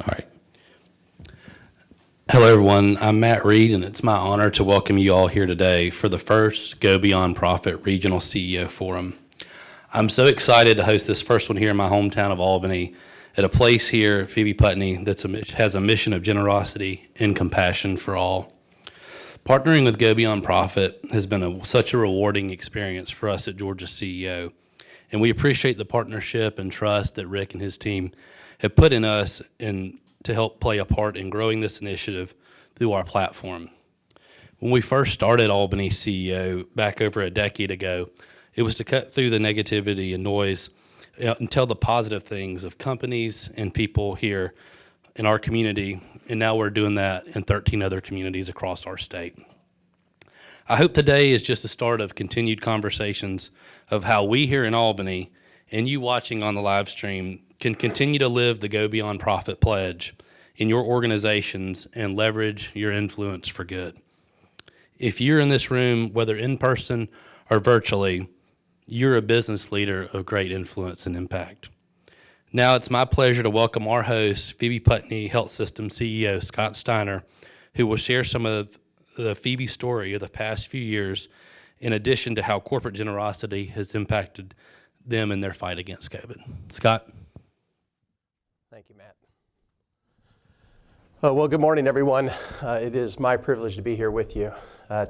All right. Hello, everyone. I'm Matt Reed, and it's my honor to welcome you all here today for the first Go Beyond Profit Regional CEO Forum. I'm so excited to host this first one here in my hometown of Albany at a place here, Phoebe-Putney, that has a mission of generosity and compassion for all. Partnering with Go Beyond Profit has been such a rewarding experience for us at Georgia's CEO, and we appreciate the partnership and trust that Rick and his team have put in us and to help play a part in growing this initiative through our platform. When we first started Albany CEO back over a decade ago, it was to cut through the negativity and noise and tell the positive things of companies and people here in our community, and now we're doing that in 13 other communities across our state. I hope today is just the start of continued conversations of how we here in Albany and you watching on the live stream can continue to live the Go Beyond Profit pledge in your organizations and leverage your influence for good. If you're in this room, whether in person or virtually, you're a business leader of great influence and impact. Now it's my pleasure to welcome our host, Phoebe-Putney Health System CEO, Scott Steiner, who will share some of the Phoebe story of the past few years, in addition to how corporate generosity has impacted them in their fight against COVID. Scott? Thank you, Matt. Well, good morning, everyone. It is my privilege to be here with you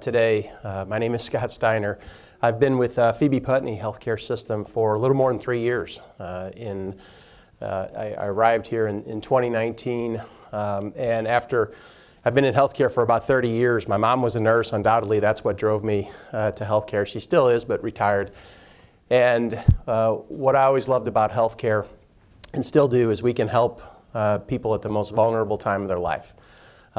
today. My name is Scott Steiner. I've been with Phoebe-Putney Health System for a little more than 3 years. I arrived here in 2019, and after I've been in healthcare for about 30 years. My mom was a nurse. Undoubtedly, that's what drove me to healthcare. She still is, but retired. And what I always loved about healthcare, and still do, is we can help people at the most vulnerable time of their life.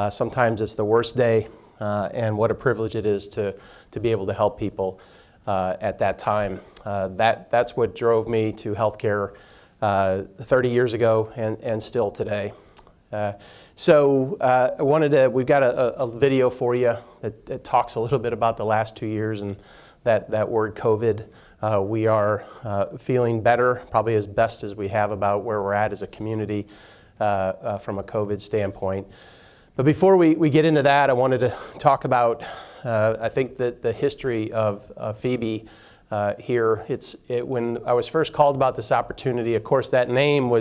Sometimes it's the worst day, and what a privilege it is to be able to help people at that time. That's what drove me to healthcare 30 years ago and still today. We've got a video for you that talks a little bit about the last 2 years and that word COVID. We are feeling better, probably as best as we have about where we're at as a community from a COVID standpoint. But before we get into that, I wanted to talk about, I think that the history of Phoebe here. When I was first called about this opportunity, of course, that name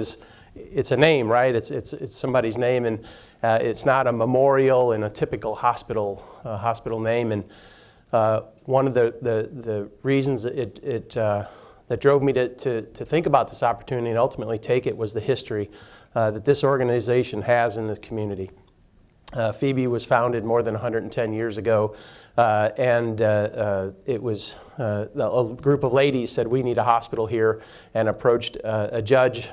it's a name, right? It's somebody's name, and it's not a memorial in a typical hospital name. And one of the reasons that drove me to think about this opportunity and ultimately take it was the history that this organization has in the community. Phoebe was founded more than 110 years ago, and it was a group of ladies said, we need a hospital here, and approached a judge,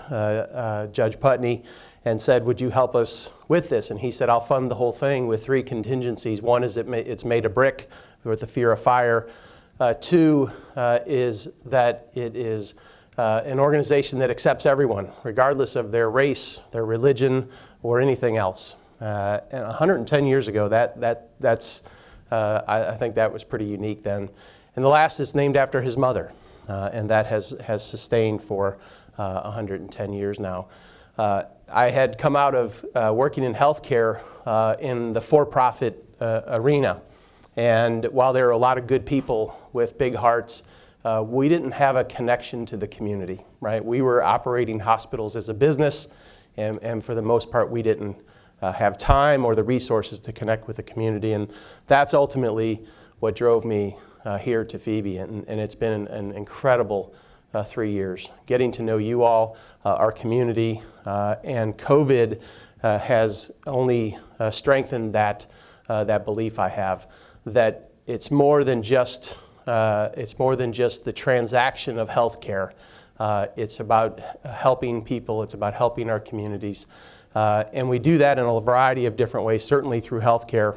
Judge Putney, and said, would you help us with this? And he said, I'll fund the whole thing with 3 contingencies. One is it's made of brick with the fear of fire. 2 is that it is an organization that accepts everyone, regardless of their race, their religion, or anything else. And 110 years ago, that's I think that was pretty unique then. And the last is named after his mother, and that has sustained for 110 years now. I had come out of working in healthcare in the for-profit arena, and while there are a lot of good people with big hearts, we didn't have a connection to the community, right? We were operating hospitals as a business, and for the most part, we didn't have time or the resources to connect with the community, and that's ultimately what drove me here to Phoebe, and it's been an incredible 3 years. Getting to know you all, our community, and COVID has only strengthened that belief I have, that it's more than just the transaction of healthcare. It's about helping people. It's about helping our communities. And we do that in a variety of different ways, certainly through healthcare,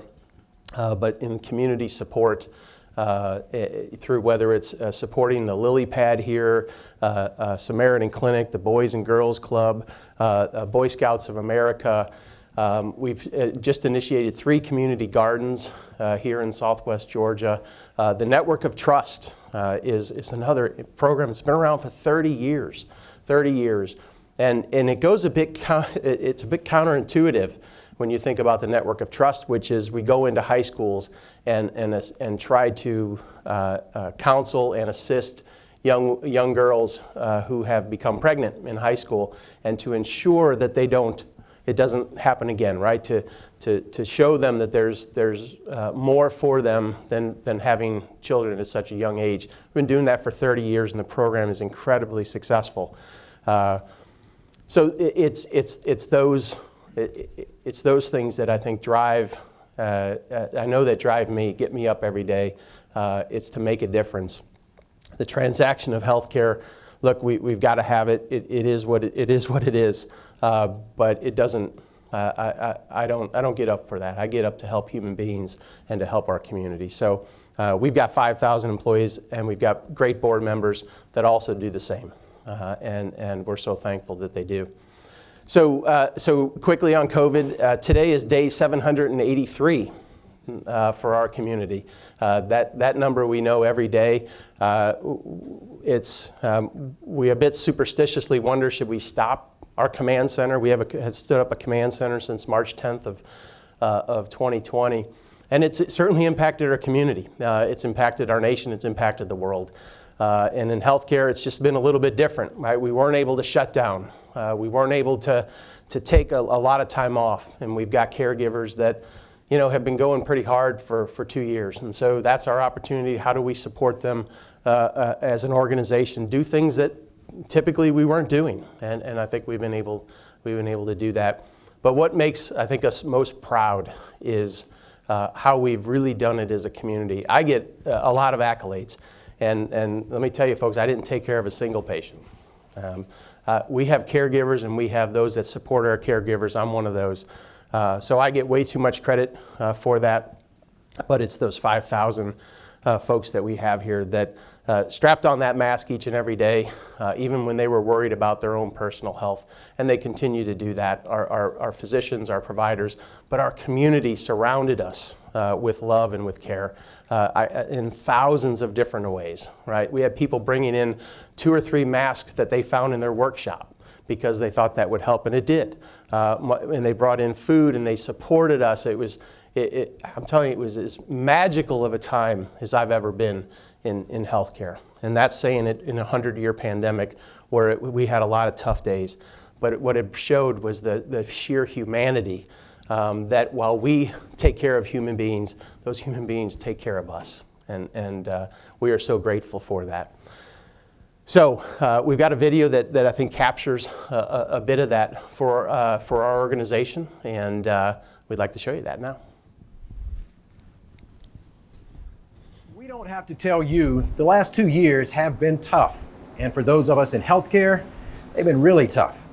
but in community support, through whether it's supporting the Lily Pad here, Samaritan Clinic, the Boys and Girls Club, Boy Scouts of America. We've just initiated 3 community gardens here in Southwest Georgia. The Network of Trust is another program that's been around for 30 years. And it goes it's a bit counterintuitive when you think about the network of trust, which is we go into high schools and try to counsel and assist young girls who have become pregnant in high school, and to ensure that it doesn't happen again, right? To show them that there's more for them than having children at such a young age. We've been doing that for 30 years, and the program is incredibly successful. So it's those things that I think drive. I know that drive me, get me up every day. It's to make a difference. The transaction of healthcare. Look, we've got to have it. It is what it is. But it doesn't. I don't get up for that. I get up to help human beings and to help our community. So we've got 5,000 employees, and we've got great board members that also do the same. And we're so thankful that they do. So quickly on COVID, today is day 783 for our community. That number we know every day. We a bit superstitiously wonder, should we stop our command center? We have stood up a command center since March 10th of 2020. And it's certainly impacted our community. It's impacted our nation. It's impacted the world. And in healthcare, it's just been a little bit different, right? We weren't able to shut down. We weren't able to take a lot of time off. And we've got caregivers that, have been going pretty hard for 2 years. And so that's our opportunity. How do we support them as an organization, do things that typically we weren't doing? And I think we've been able to do that. But what makes, I think, us most proud is how we've really done it as a community. I get a lot of accolades. And let me tell you, folks, I didn't take care of a single patient. We have caregivers, and we have those that support our caregivers. I'm one of those. So I get way too much credit for that. But it's those 5,000 folks that we have here that strapped on that mask each and every day, even when they were worried about their own personal health. And they continue to do that. Our physicians, our providers, but our community surrounded us with love and with care in thousands of different ways, right? We had people bringing in 2 or 3 masks that they found in their workshop because they thought that would help, and it did. And they brought in food, and they supported us. I'm telling you, it was as magical of a time as I've ever been in healthcare. And that's saying it in a 100-year pandemic where we had a lot of tough days. But what it showed was the sheer humanity that while we take care of human beings, those human beings take care of us. And we are so grateful for that. So we've got a video that I think captures a bit of that for our organization, and we'd like to show you that now. We don't have to tell you, the last 2 years have been tough. And for those of us in healthcare, they've been really tough.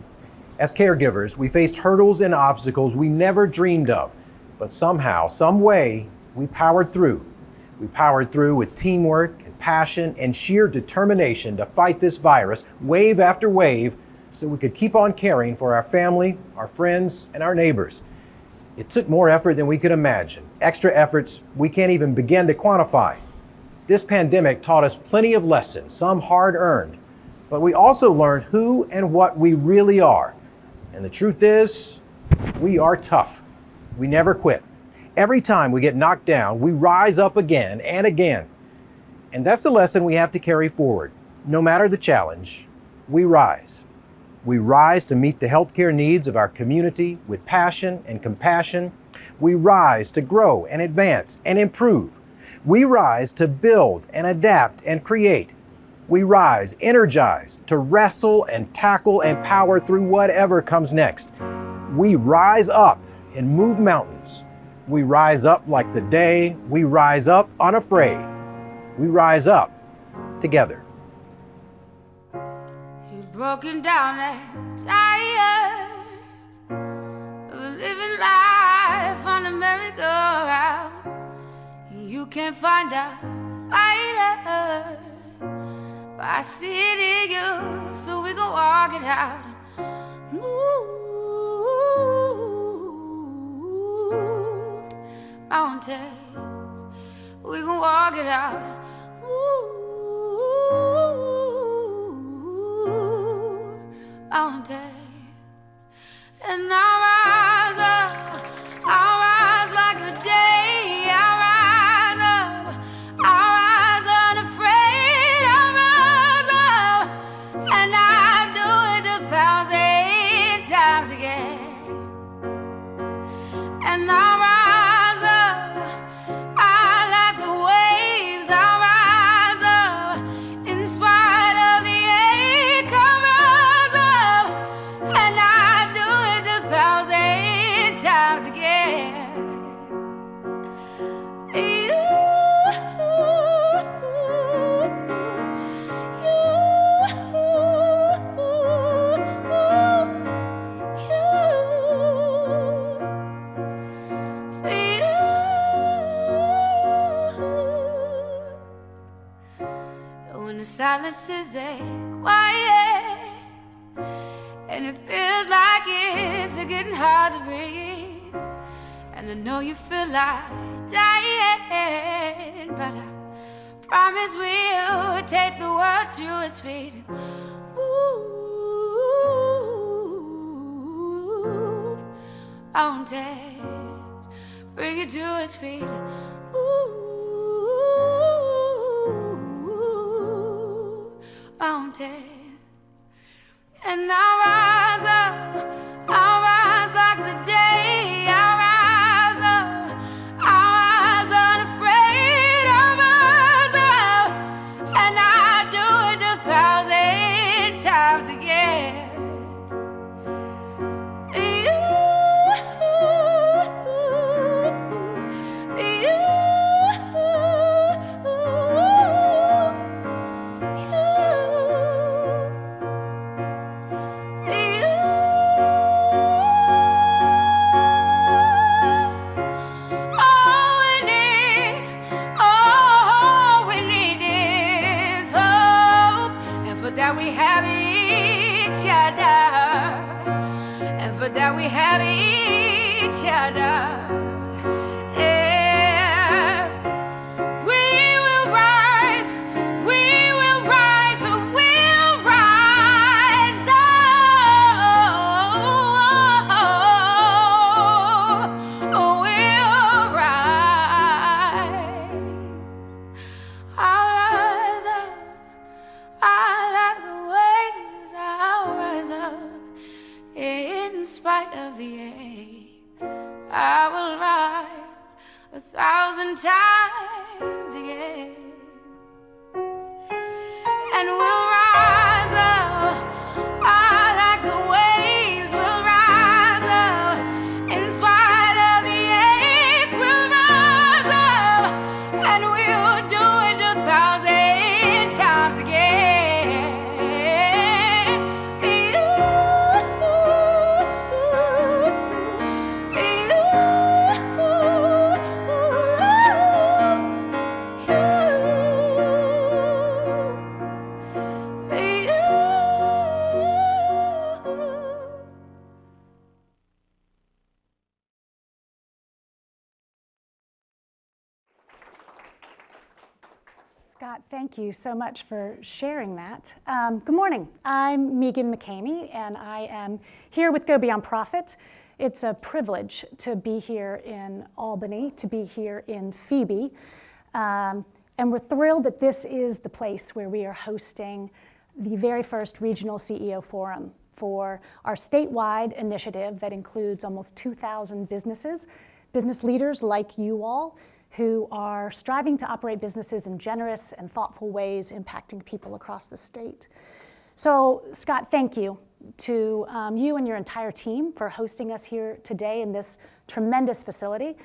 As caregivers, we faced hurdles and obstacles we never dreamed of. But somehow, some way, we powered through. We powered through with teamwork and passion and sheer determination to fight this virus wave after wave so we could keep on caring for our family, our friends, and our neighbors. It took more effort than we could imagine, extra efforts we can't even begin to quantify. This pandemic taught us plenty of lessons, some hard-earned, but we also learned who and what we really are. And the truth is, we are tough. We never quit. Every time we get knocked down, we rise up again and again. And that's the lesson we have to carry forward. No matter the challenge, we rise. We rise to meet the healthcare needs of our community with passion and compassion. We rise to grow and advance and improve. We rise to build and adapt and create. We rise energized to wrestle and tackle and power through whatever comes next. We rise up and move mountains. We rise up like the day. We rise up unafraid. We rise up together. You're broken down and tired of living life on a merry-go-round. You can't find a fighter, but I see it in you, so we gon' walk it out. Move mountains, we gon' walk it out. Ooh, mountains, and I'll rise up, I'll rise like the day, I'll rise up, I'll rise unafraid, I'll rise up, and I do it 1,000 times again, and I'll rise up, I like the waves, I'll rise up, in spite of the ache, I'll rise up, and I do it 1,000 times again. When the silence is quiet and it feels like it's getting hard to breathe, and I know you feel like dying, but I promise we'll take the world to its feet. Ooh, mountains, bring it to its feet. Ooh, mountains, and I'll rise up, I'll rise like the day, I'll rise up, I'll rise unafraid, I'll rise up, and I do it 1,000 times again. That we have each other, and for that we have each other. Yeah. We will rise, we'll rise up, we'll rise up, we'll rise. I'll rise up, in spite of the ache, I will rise 1,000 times again, and we'll rise up, I like the waves, we'll rise up, in spite of the ache, we'll rise up, and we'll do it 1,000 times again. Scott, thank you so much for sharing that. Good morning. I'm Megan McCamey, and I am here with Go Beyond Profit. It's a privilege to be here in Albany, to be here in Phoebe, and we're thrilled that this is the place where we are hosting the very first Regional CEO Forum for our statewide initiative that includes almost 2,000 businesses, business leaders like you all, who are striving to operate businesses in generous and thoughtful ways impacting people across the state. So, Scott, thank you to you and your entire team for hosting us here today in this tremendous facility,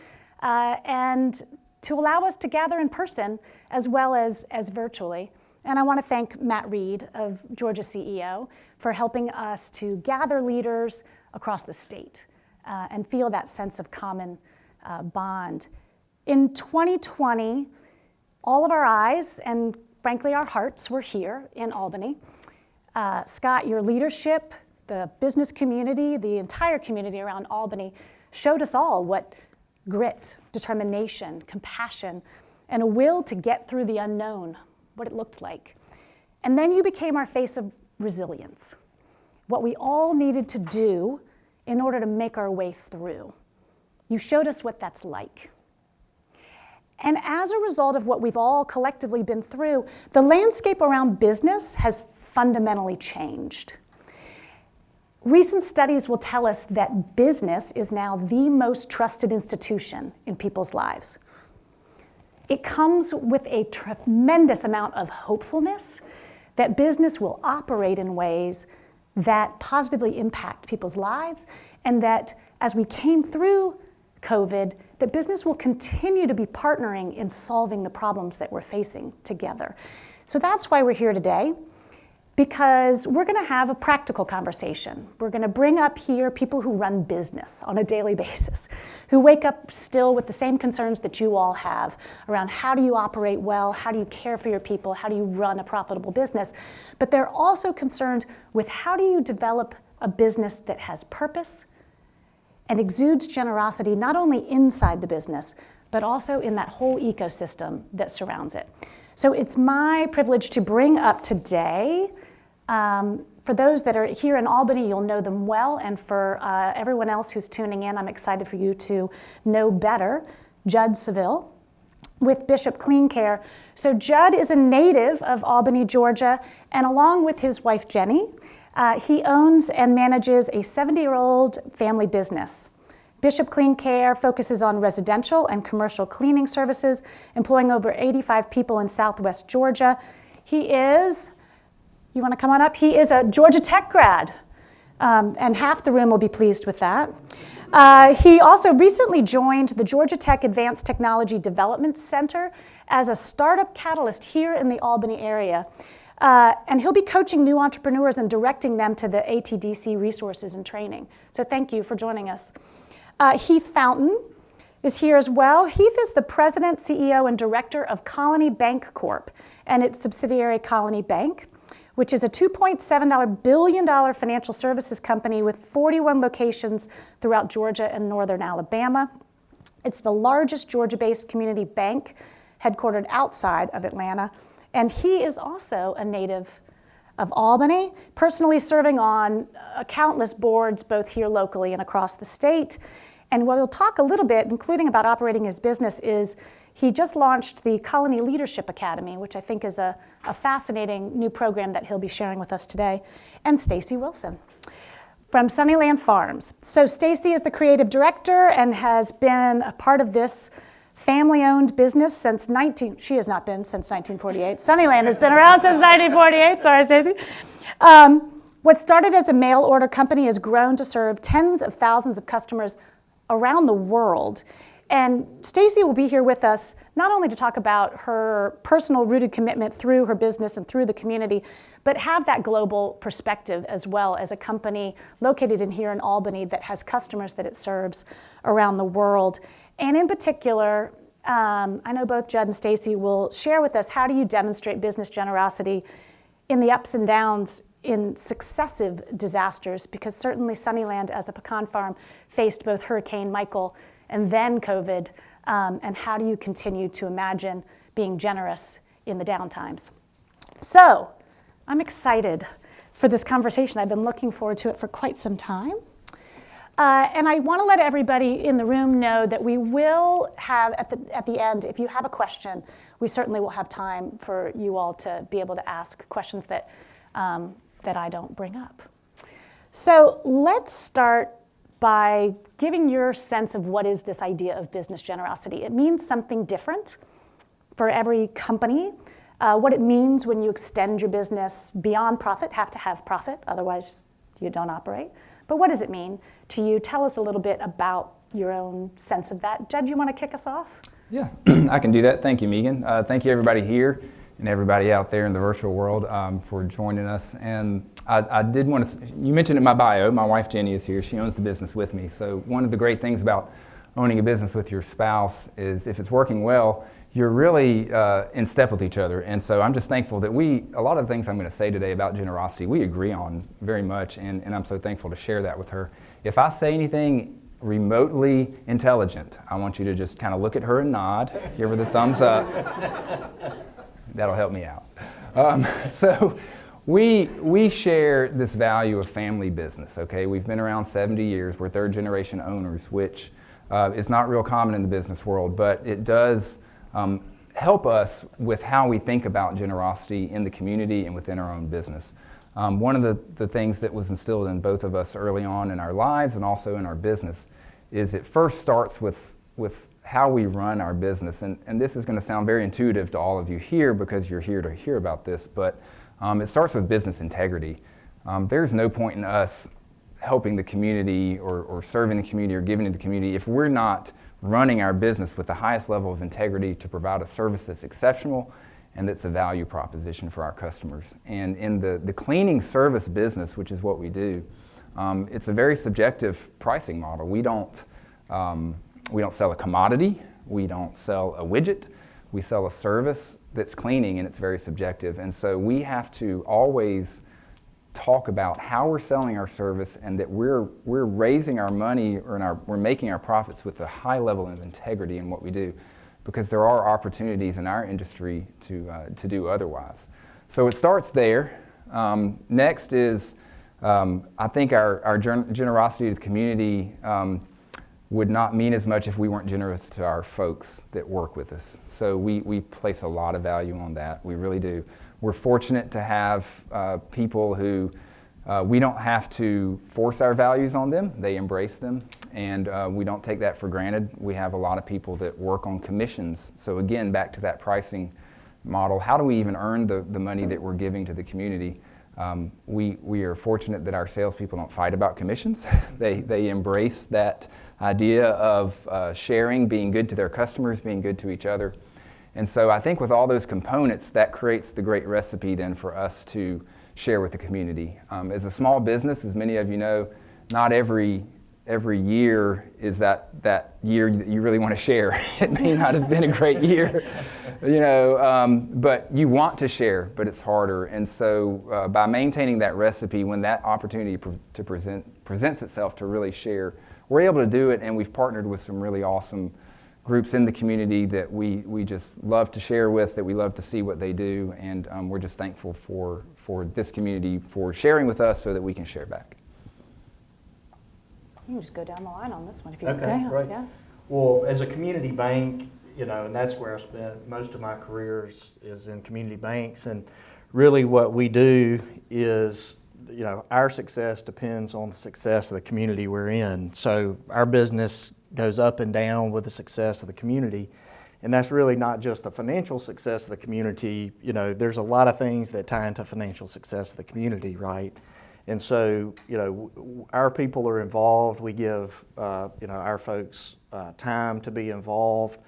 and to allow us to gather in person as well as virtually. And I want to thank Matt Reed of Georgia CEO for helping us to gather leaders across the state and feel that sense of common bond. In 2020, all of our eyes and frankly our hearts were here in Albany. Scott, your leadership, the business community, the entire community around Albany showed us all what grit, determination, compassion, and a will to get through the unknown, what it looked like. And then you became our face of resilience. what we all needed to do in order to make our way through. You showed us what that's like. And as a result of what we've all collectively been through, the landscape around business has fundamentally changed. Recent studies will tell us that business is now the most trusted institution in people's lives. It comes with a tremendous amount of hopefulness that business will operate in ways that positively impact people's lives, and that as we came through COVID, that business will continue to be partnering in solving the problems that we're facing together. So that's why we're here today, because we're going to have a practical conversation. We're going to bring up here people who run business on a daily basis, who wake up still with the same concerns that you all have around how do you operate well, how do you care for your people, how do you run a profitable business. But they're also concerned with how do you develop a business that has purpose and exudes generosity not only inside the business, but also in that whole ecosystem that surrounds it. So it's my privilege to bring up today, for those that are here in Albany, you'll know them well, and for everyone else who's tuning in, I'm excited for you to know better, Jud Savelle with Bishop Clean Care. So Jud is a native of Albany, Georgia, and along with his wife, Jenny, he owns and manages a 70-year-old family business. Bishop Clean Care focuses on residential and commercial cleaning services, employing over 85 people in Southwest Georgia. He is, you want to come on up? He is a Georgia Tech grad, and half the room will be pleased with that. He also recently joined the Georgia Tech Advanced Technology Development Center as a startup catalyst here in the Albany area. And he'll be coaching new entrepreneurs and directing them to the ATDC resources and training. So thank you for joining us. Heath Fountain is here as well. Heath is the president, CEO, and director of Colony Bank Corp. and its subsidiary Colony Bank, which is a $2.7 billion financial services company with 41 locations throughout Georgia and northern Alabama. It's the largest Georgia-based community bank headquartered outside of Atlanta. And he is also a native of Albany, personally serving on countless boards, both here locally and across the state. And what he'll talk a little bit, including about operating his business, is he just launched the Colony Leadership Academy, which I think is a fascinating new program that he'll be sharing with us today, and Staci Willson from Sunnyland Farms. So Staci is the creative director and has been a part of this family-owned business since she has not been since 1948. Sunnyland has been around since 1948. Sorry, Staci. What started as a mail order company has grown to serve tens of thousands of customers around the world. And Staci will be here with us not only to talk about her personal rooted commitment through her business and through the community, but have that global perspective as well as a company located in here in Albany that has customers that it serves around the world. And in particular, I know both Jud and Staci will share with us how do you demonstrate business generosity in the ups and downs in successive disasters, because certainly Sunnyland as a pecan farm faced both Hurricane Michael and then COVID, and how do you continue to imagine being generous in the downtimes? So I'm excited for this conversation. I've been looking forward to it for quite some time. And I want to let everybody in the room know that we will have, at the end, if you have a question, we certainly will have time for you all to be able to ask questions that I don't bring up. So let's start by giving your sense of what is this idea of business generosity. It means something different for every company. What it means when you extend your business beyond profit, have to have profit, otherwise you don't operate. But what does it mean to you? Tell us a little bit about your own sense of that. Jud, you want to kick us off? Yeah, I can do that. Thank you, Megan. Thank you, everybody here and everybody out there in the virtual world for joining us. And I did want to, you mentioned in my bio, my wife Jenny is here. She owns the business with me. So one of the great things about owning a business with your spouse is if it's working well, you're really in step with each other. And so I'm just thankful that a lot of the things I'm going to say today about generosity, we agree on very much, and I'm so thankful to share that with her. If I say anything remotely intelligent, I want you to just kind of look at her and nod, give her the thumbs up. That'll help me out. So We share this value of family business, okay? We've been around 70 years. We're third generation owners, which is not real common in the business world, but it does help us with how we think about generosity in the community and within our own business. One of the things that was instilled in both of us early on in our lives and also in our business is it first starts with how we run our business. And this is going to sound very intuitive to all of you here because you're here to hear about this, but it starts with business integrity. There's no point in us helping the community or serving the community or giving to the community if we're not running our business with the highest level of integrity to provide a service that's exceptional and that's a value proposition for our customers. And in the cleaning service business, which is what we do, it's a very subjective pricing model. We don't sell a commodity, we don't sell a widget, we sell a service that's cleaning, and it's very subjective. And so we have to always talk about how we're selling our service and that we're raising our money or we're making our profits with a high level of integrity in what we do, because there are opportunities in our industry to do otherwise. So it starts there. Next is, I think our generosity to the community would not mean as much if we weren't generous to our folks that work with us. So we place a lot of value on that. We really do. We're fortunate to have people who we don't have to force our values on them. They embrace them, and we don't take that for granted. We have a lot of people that work on commissions. So again, back to that pricing model, how do we even earn the money that we're giving to the community? We are fortunate that our salespeople don't fight about commissions. They embrace that idea of sharing, being good to their customers, being good to each other. And so I think with all those components, that creates the great recipe then for us to share with the community. As a small business, as many of you know, not every year is that year that you really want to share. It may not have been a great year, but you want to share, but it's harder. And so by maintaining that recipe, when that opportunity presents itself to really share, we're able to do it, and we've partnered with some really awesome groups in the community that we just love to share with, that we love to see what they do, and we're just thankful for this community for sharing with us so that we can share back. You can just go down the line on this one if you Okay, want. great. Yeah. Well, as a community bank, and that's where I spent most of my career is in community banks, and really what we do is, our success depends on the success of the community we're in. So our business goes up and down with the success of the community. And that's really not just the financial success of the community. There's a lot of things that tie into financial success of the community, right? And so, our people are involved. We give, our folks time to be involved.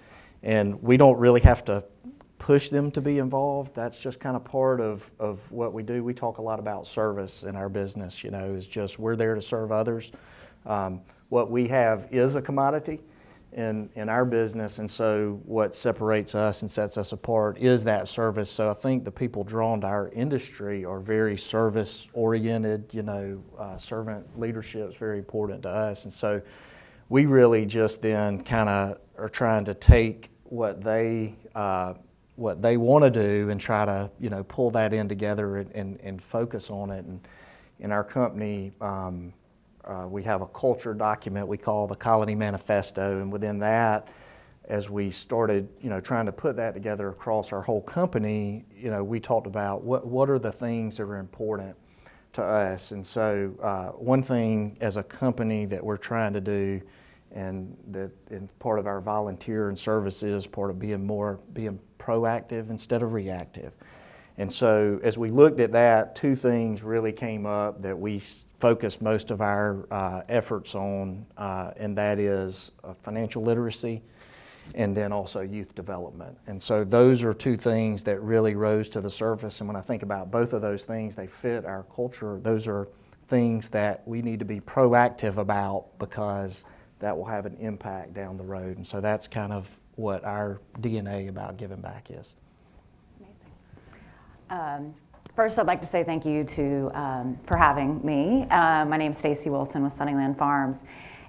And we don't really have to push them to be involved. That's just kind of part of what we do. We talk a lot about service in our business, is just we're there to serve others. What we have is a commodity in our business, and so what separates us and sets us apart is that service. So I think the people drawn to our industry are very service-oriented, servant leadership is very important to us. And so we really just then kind of are trying to take what they want to do and try to, pull that in together and focus on it. And in our company, we have a culture document we call the Colony Manifesto, and within that, as we started, trying to put that together across our whole company, we talked about what are the things that are important to us. And so one thing as a company that we're trying to do, and part of our volunteer and service is part of being proactive instead of reactive. And so as we looked at that, two things really came up that we focused most of our efforts on, and that is financial literacy and then also youth development. And so those are two things that really rose to the surface. And when I think about both of those things, they fit our culture. Those are things that we need to be proactive about because that will have an impact down the road. And so that's kind of what our DNA about giving back is. First, I'd like to say thank you for having me. My name is Staci Willson with Sunnyland Farms,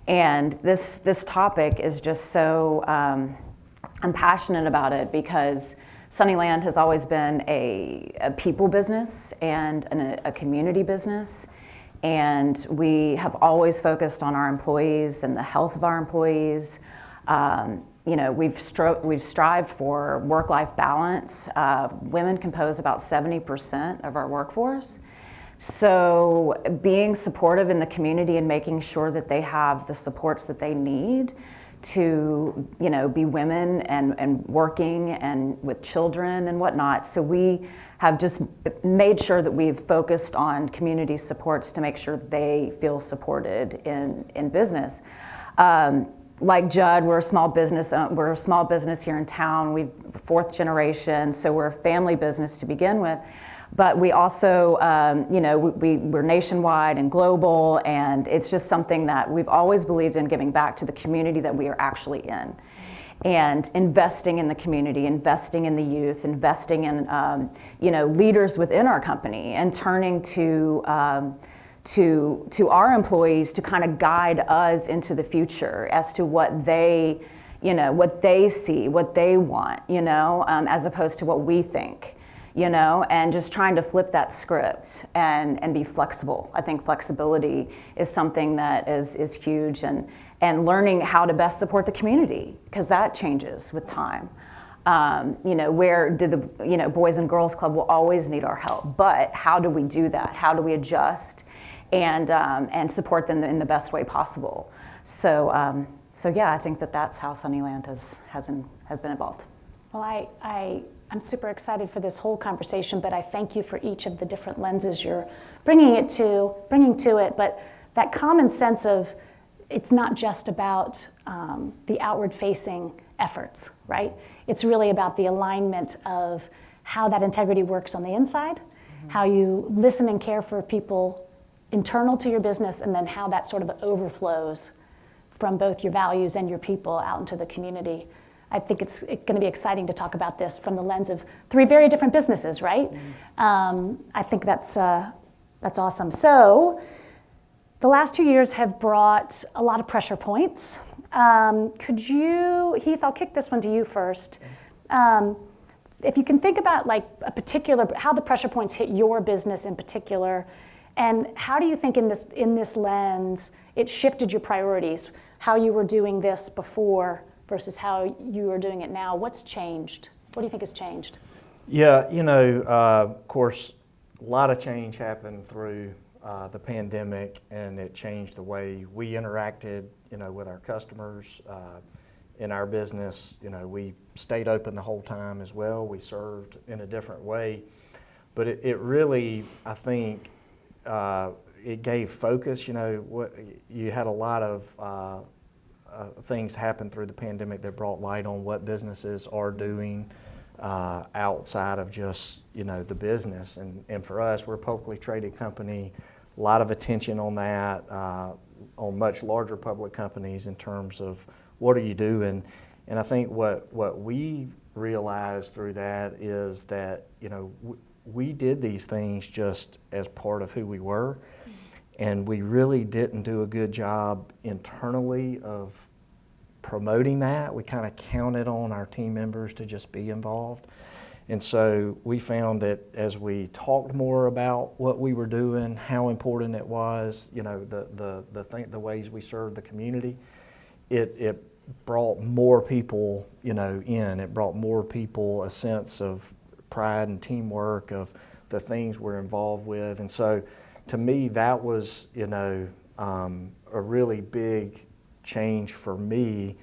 and this topic is just so I'm passionate about it because Sunnyland has always been a people business and a community business. And we have always focused on our employees and the health of our employees. We've strived for work-life balance. Women compose about 70% of our workforce. So being supportive in the community and making sure that they have the supports that they need to, be women and working and with children and whatnot. So we have just made sure that we've focused on community supports to make sure they feel supported in business. Like Jud, we're a small business here in town. We're fourth generation, so we're a family business to begin with. But we also, we're nationwide and global, and it's just something that we've always believed in, giving back to the community that we are actually in. And investing in the community, investing in the youth, investing in, leaders within our company, and turning to our employees to kind of guide us into the future as to what they see, what they want, as opposed to what we think. And just trying to flip that script and be flexible. I think flexibility is something that is huge, and learning how to best support the community, because that changes with time. Where do the Boys and Girls Club will always need our help, but how do we do that? How do we adjust and support them in the best way possible? So yeah, I think that's how Sunnyland has been involved. Well, I'm super excited for this whole conversation, but I thank you for each of the different lenses you're bringing to it. But that common sense of it's not just about the outward-facing efforts, right? It's really about the alignment of how that integrity works on the inside, how you listen and care for people internal to your business, and then how that sort of overflows from both your values and your people out into the community. I think it's going to be exciting to talk about this from the lens of three very different businesses, right? I think that's awesome. So the last 2 years have brought a lot of pressure points. Could you, Heath, I'll kick this one to you first. If you can think about like how the pressure points hit your business in particular, and how do you think in this lens it shifted your priorities, how you were doing this before versus how you are doing it now? What's changed? What do you think has changed? Yeah, of course, a lot of change happened through the pandemic, and it changed the way we interacted, with our customers. In our business, we stayed open the whole time as well. We served in a different way, but it really, I think, it gave focus. You had a lot of things happen through the pandemic that brought light on what businesses are doing outside of just the business. And for us, we're a publicly traded company. A lot of attention on that, on much larger public companies in terms of what are you doing. And I think what we realized through that is that we did these things just as part of who we were. And we really didn't do a good job internally of promoting that. We kind of counted on our team members to just be involved. And so we found that as we talked more about what we were doing, how important it was, the ways we served the community, it brought more people, in. It brought more people a sense of pride and teamwork of the things we're involved with. And so to me, that was, a really big change for me,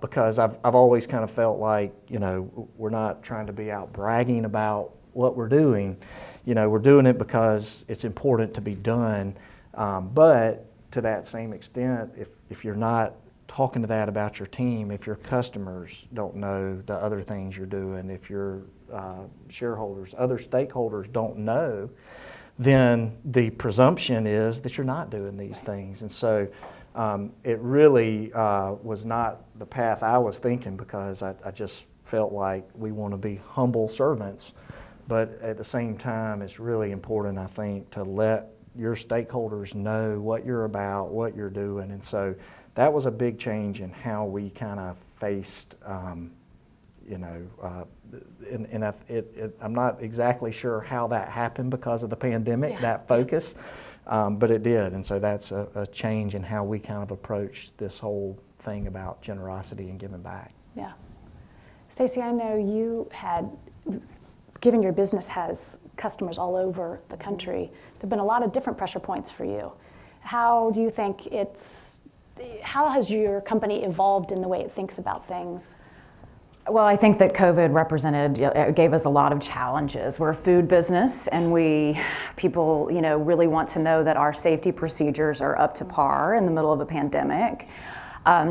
because I've always kind of felt like, we're not trying to be out bragging about what we're doing. We're doing it because it's important to be done. But to that same extent, if you're not talking to that about your team, if your customers don't know the other things you're doing, if your shareholders, other stakeholders don't know, then the presumption is that you're not doing these things. And so it really was not the path I was thinking, because I just felt like we want to be humble servants. But at the same time, it's really important, I think, to let your stakeholders know what you're about, what you're doing. And so that was a big change in how we kind of faced you know, I'm not exactly sure how that happened because of the pandemic, that focus, but it did. And so that's a change in how we kind of approach this whole thing about generosity and giving back. Yeah. Staci, I know given your business has customers all over the country, there have been a lot of different pressure points for you. How do you think how has your company evolved in the way it thinks about things? Well, I think that COVID gave us a lot of challenges. We're a food business, and people, you know, really want to know that our safety procedures are up to par in the middle of a pandemic.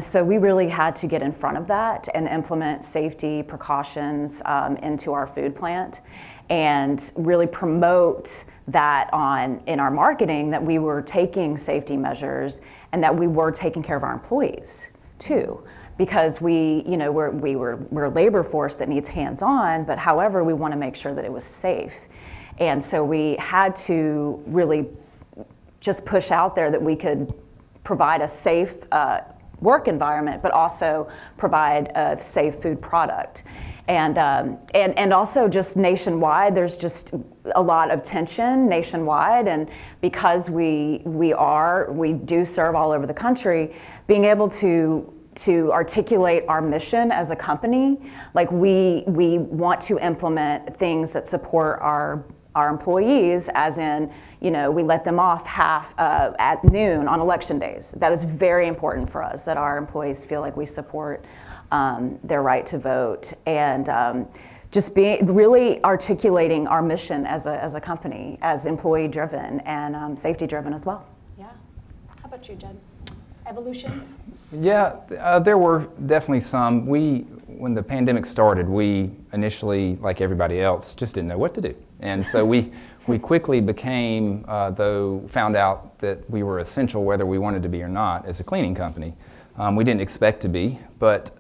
So we really had to get in front of that and implement safety precautions into our food plant, and really promote that in our marketing, that we were taking safety measures and that we were taking care of our employees too. Because we're a labor force that needs hands-on, but however, we want to make sure that it was safe. And so we had to really just push out there that we could provide a safe work environment, but also provide a safe food product. And also just nationwide, there's just a lot of tension nationwide, and because we do serve all over the country, being able to articulate our mission as a company, like we want to implement things that support our employees, as in, you know, we let them off at noon on election days. That is very important for us, that our employees feel like we support their right to vote, and just really articulating our mission as a company, as employee driven and safety driven as well. Yeah. How about you, Jud? Evolutions? Yeah, there were definitely some. When the pandemic started, we initially, like everybody else, just didn't know what to do. And so we quickly found out that we were essential whether we wanted to be or not as a cleaning company. We didn't expect to be, but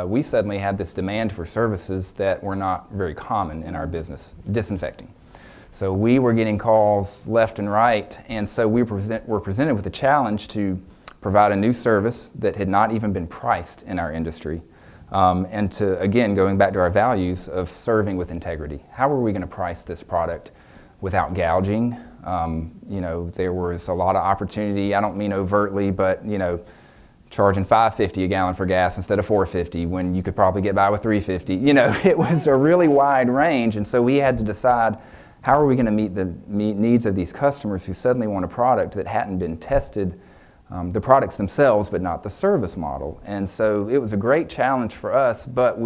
we suddenly had this demand for services that were not very common in our business, disinfecting. So we were getting calls left and right, and so we were presented with a challenge to provide a new service that had not even been priced in our industry. And to, again, going back to our values of serving with integrity. How are we going to price this product without gouging? You know, there was a lot of opportunity, I don't mean overtly, but, you know, charging $5.50 a gallon for gas instead of $4.50 when you could probably get by with $3.50. You know, it was a really wide range, and so we had to decide, how are we going to meet the needs of these customers who suddenly want a product that hadn't been tested, the products themselves, but not the service model. And so it was a great challenge for us, but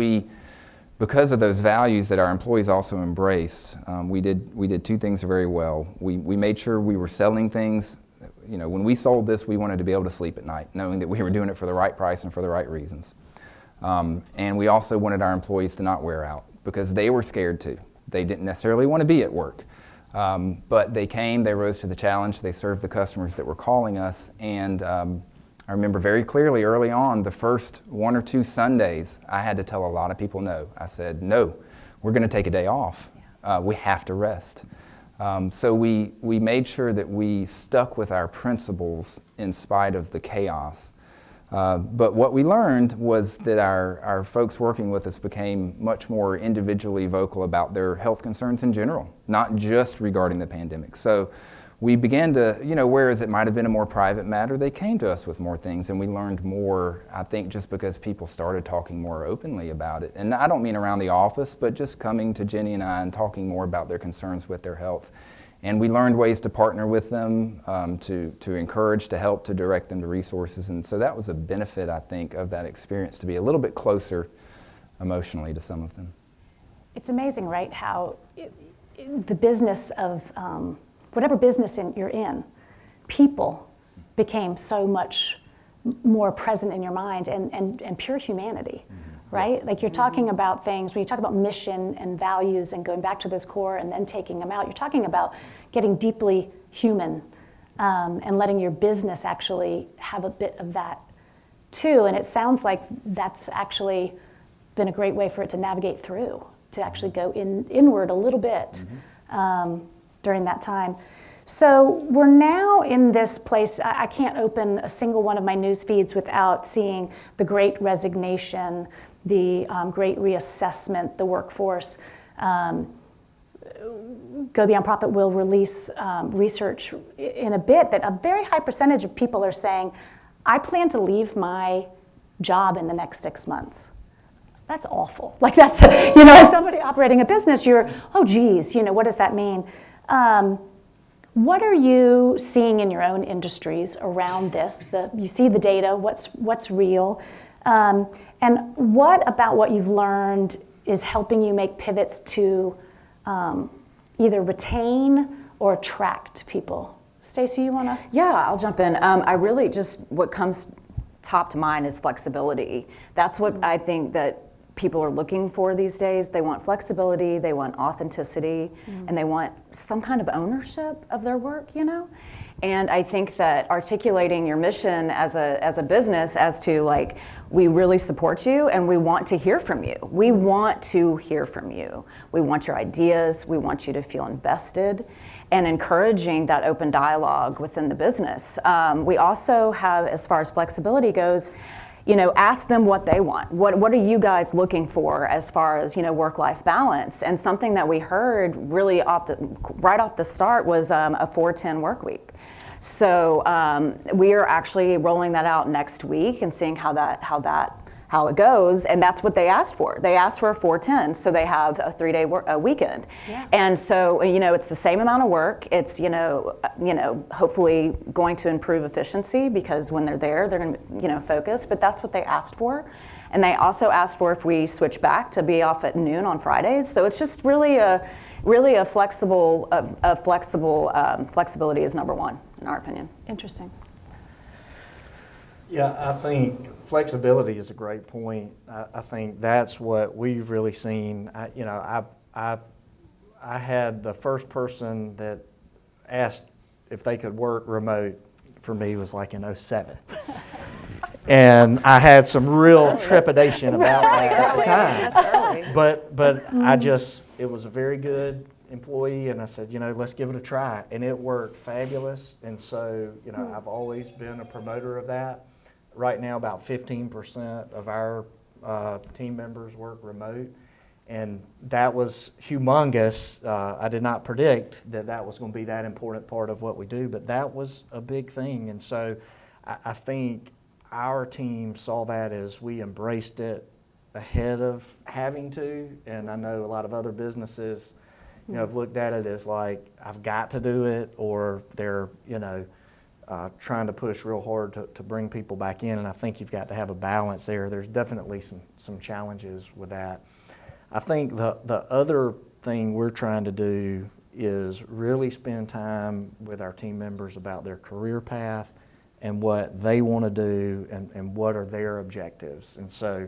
because of those values that our employees also embraced, we did two things very well. We made sure we were selling things. You know, when we sold this, we wanted to be able to sleep at night, knowing that we were doing it for the right price and for the right reasons. And we also wanted our employees to not wear out, because they were scared too. They didn't necessarily want to be at work. But they came, they rose to the challenge, they served the customers that were calling us, and I remember very clearly early on, the first 1 or 2 Sundays, I had to tell a lot of people no. I said, no, we're going to take a day off. We have to rest. So we made sure that we stuck with our principles in spite of the chaos. But what we learned was that our folks working with us became much more individually vocal about their health concerns in general, not just regarding the pandemic. So we began to, you know, whereas it might have been a more private matter, they came to us with more things, and we learned more, I think, just because people started talking more openly about it. And I don't mean around the office, but just coming to Jenny and I and talking more about their concerns with their health. And we learned ways to partner with them, to encourage, to help, to direct them to resources. And so that was a benefit, I think, of that experience, to be a little bit closer emotionally to some of them. It's amazing, right, how the business of whatever business you're in, people became so much more present in your mind, and pure humanity. Right? Yes. Like you're talking about things, when you talk about mission and values and going back to those core and then taking them out, you're talking about getting deeply human and letting your business actually have a bit of that too. And it sounds like that's actually been a great way for it to navigate through, to actually go inward a little bit during that time. So we're now in this place. I can't open a single one of my news feeds without seeing the Great Resignation, the great reassessment, the workforce. Go Beyond Profit will release research in a bit that a very high percentage of people are saying, I plan to leave my job in the next 6 months. That's awful. Like that's, as somebody operating a business, you're, oh geez, what does that mean? What are you seeing in your own industries around this? You see the data, what's real? And what about what you've learned is helping you make pivots to either retain or attract people? Staci, you want to? Yeah, I'll jump in. I really what comes top to mind is flexibility. That's what I think that people are looking for these days. They want flexibility, they want authenticity, and they want some kind of ownership of their work, And I think that articulating your mission as a business as to like, we really support you and we want to hear from you. We want to hear from you. We want your ideas. We want you to feel invested, and encouraging that open dialogue within the business. We also have, as far as flexibility goes, ask them what they want. What are you guys looking for as far as, work-life balance? And something that we heard really right off the start was a 4-10 work week. So we are actually rolling that out next week and seeing how it goes, and that's what they asked for. They asked for a 4-10, so they have a 3-day weekend. Yeah. And so, it's the same amount of work. It's, hopefully going to improve efficiency, because when they're there, they're going to, focus, but that's what they asked for. And they also asked for if we switch back to be off at noon on Fridays. So it's just really a flexibility is number one, in our opinion. Interesting. Yeah, I think flexibility is a great point. I think that's what we've really seen. I had the first person that asked if they could work remote for me was like in 2007. And I had some real trepidation about that at the time. But it was a very good employee, and I said, let's give it a try. And it worked fabulous. And so, I've always been a promoter of that. Right now, about 15% of our team members work remote, and that was humongous. I did not predict that was going to be that important part of what we do, but that was a big thing. And so I think our team saw that as we embraced it ahead of having to, and I know a lot of other businesses, have looked at it as like, I've got to do it, or they're, trying to push real hard to bring people back in, and I think you've got to have a balance there. There's definitely some challenges with that. I think the other thing we're trying to do is really spend time with our team members about their career path and what they want to do and what are their objectives. And so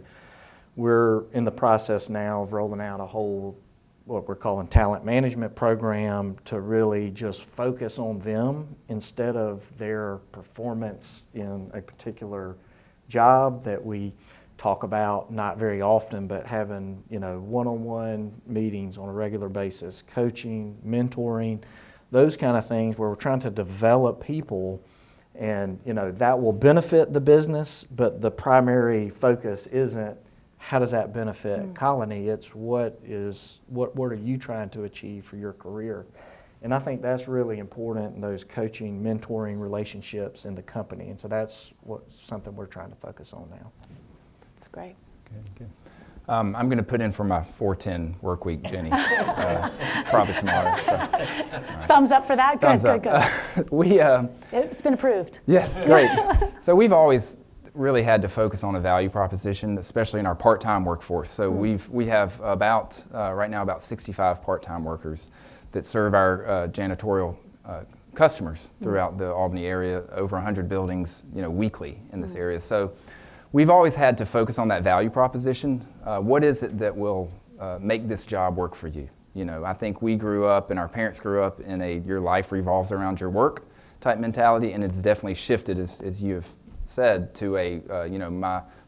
we're in the process now of rolling out a whole, what we're calling talent management program, to really just focus on them instead of their performance in a particular job that we talk about not very often, but having one-on-one meetings on a regular basis, coaching, mentoring, those kind of things where we're trying to develop people, and that will benefit the business, but the primary focus isn't how does that benefit Colony? It's what are you trying to achieve for your career? And I think that's really important in those coaching, mentoring relationships in the company. And so that's something we're trying to focus on now. That's great. Good. I'm going to put in for my 4-10 work week, Jenny, probably tomorrow. So. Right. Thumbs up for that? Good, good. It's been approved. Yes, great. So we've always really had to focus on a value proposition, especially in our part-time workforce. So we have right now about 65 part-time workers that serve our janitorial customers throughout the Albany area, over 100 buildings, weekly in this area. So we've always had to focus on that value proposition. What is it that will make this job work for you? I think we grew up, and our parents grew up in your life revolves around your work type mentality, and it's definitely shifted, as you have said, to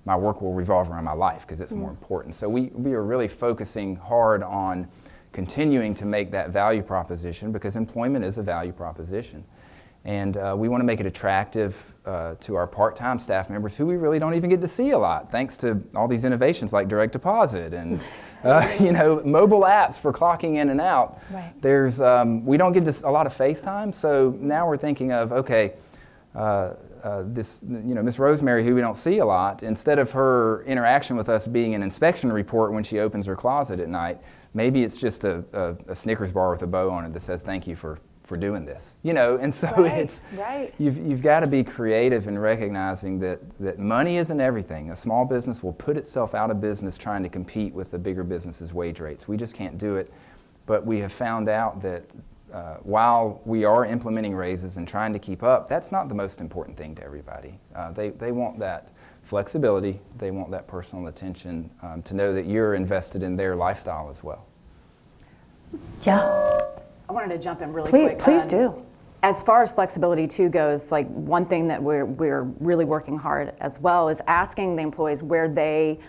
my work will revolve around my life because it's more important. So we are really focusing hard on continuing to make that value proposition, because employment is a value proposition. And we want to make it attractive to our part-time staff members who we really don't even get to see a lot, thanks to all these innovations like direct deposit and mobile apps for clocking in and out. Right. There's we don't get a lot of face time, so now we're thinking of, okay, Miss Rosemary, who we don't see a lot, instead of her interaction with us being an inspection report when she opens her closet at night, maybe it's just a Snickers bar with a bow on it that says thank you for doing this, and so you've got to be creative in recognizing that money isn't everything. A small business will put itself out of business trying to compete with the bigger businesses' wage rates. We just can't do it, but we have found out that while we are implementing raises and trying to keep up, that's not the most important thing to everybody. They want that flexibility, they want that personal attention, to know that you're invested in their lifestyle as well. Yeah. I wanted to jump in really quick. Please do. As far as flexibility too goes, like one thing that we're really working hard as well is asking the employees where they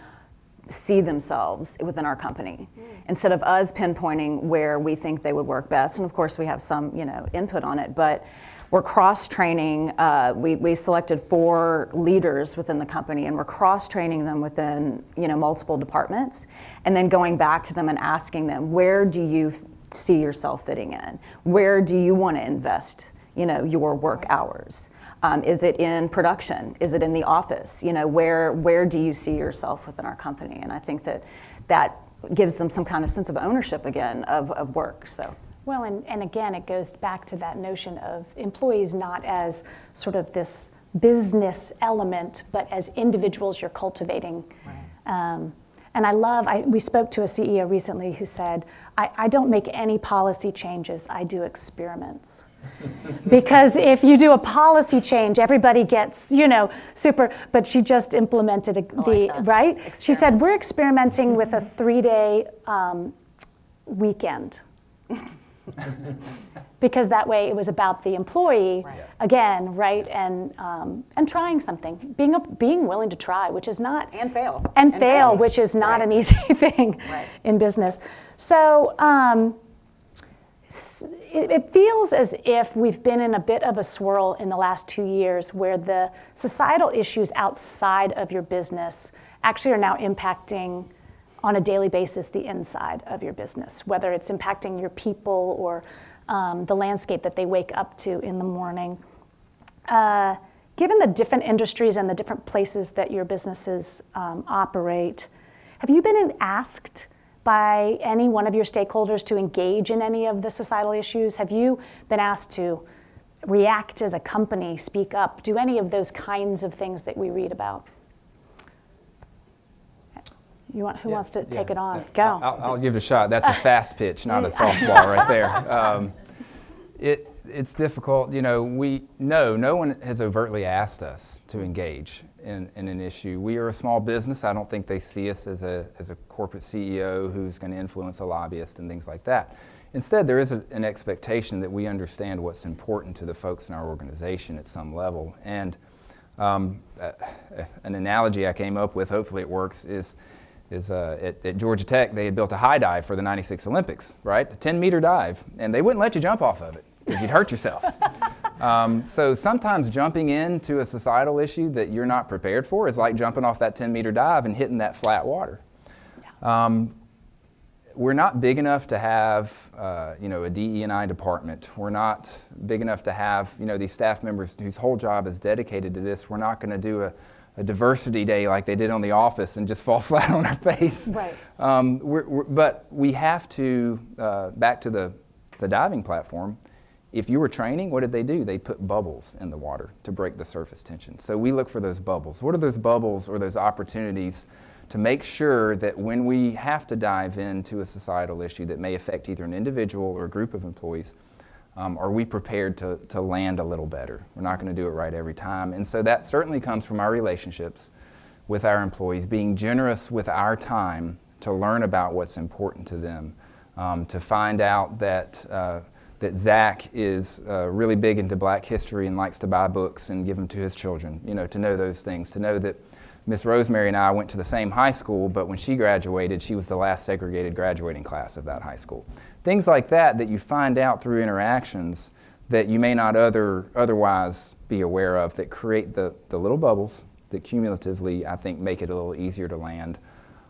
see themselves within our company, instead of us pinpointing where we think they would work best. And of course, we have some input on it, but we're cross-training. We selected 4 leaders within the company, and we're cross-training them within multiple departments, and then going back to them and asking them, where do you see yourself fitting in? Where do you want to invest your work hours? Is it in production? Is it in the office? Where do you see yourself within our company? And I think that gives them some kind of sense of ownership again of work. So. Well, and again, it goes back to that notion of employees not as sort of this business element, but as individuals you're cultivating. Right. And we spoke to a CEO recently who said, I don't make any policy changes, I do experiments. Because if you do a policy change, everybody gets, super, but she just implemented right? She said, we're experimenting with a 3-day weekend. Because that way it was about the employee again, right? And trying something, being willing to try, which is not and fail, which is not an easy thing in business. So it feels as if we've been in a bit of a swirl in the last 2 years, where the societal issues outside of your business actually are now impacting on a daily basis the inside of your business, whether it's impacting your people or the landscape that they wake up to in the morning. Given the different industries and the different places that your businesses operate, have you been asked by any one of your stakeholders to engage in any of the societal issues? Have you been asked to react as a company, speak up, do any of those kinds of things that we read about? Who wants to take it on? Go. I'll give it a shot. That's a fast pitch, not a softball right there. It's difficult. No one has overtly asked us to engage in an issue. We are a small business. I don't think they see us as a corporate CEO who's going to influence a lobbyist and things like that. Instead, there is an expectation that we understand what's important to the folks in our organization at some level. And an analogy I came up with, hopefully it works, is at Georgia Tech, they had built a high dive for the '96 Olympics, right? A 10-meter dive, and they wouldn't let you jump off of it because you'd hurt yourself. So sometimes jumping into a societal issue that you're not prepared for is like jumping off that 10-meter dive and hitting that flat water. Yeah. We're not big enough to have, a DE&I department. We're not big enough to have, these staff members whose whole job is dedicated to this. We're not going to do a diversity day like they did on The Office and just fall flat on our face. Right. But we have to, back to the diving platform, if you were training, what did they do? They put bubbles in the water to break the surface tension. So we look for those bubbles. What are those bubbles or those opportunities to make sure that when we have to dive into a societal issue that may affect either an individual or a group of employees, are we prepared to land a little better? We're not going to do it right every time. And so that certainly comes from our relationships with our employees, being generous with our time to learn about what's important to them, to find out that Zach is really big into Black history and likes to buy books and give them to his children, to know those things, to know that Miss Rosemary and I went to the same high school, but when she graduated, she was the last segregated graduating class of that high school. Things like that you find out through interactions that you may not otherwise be aware of that create the little bubbles that cumulatively, I think, make it a little easier to land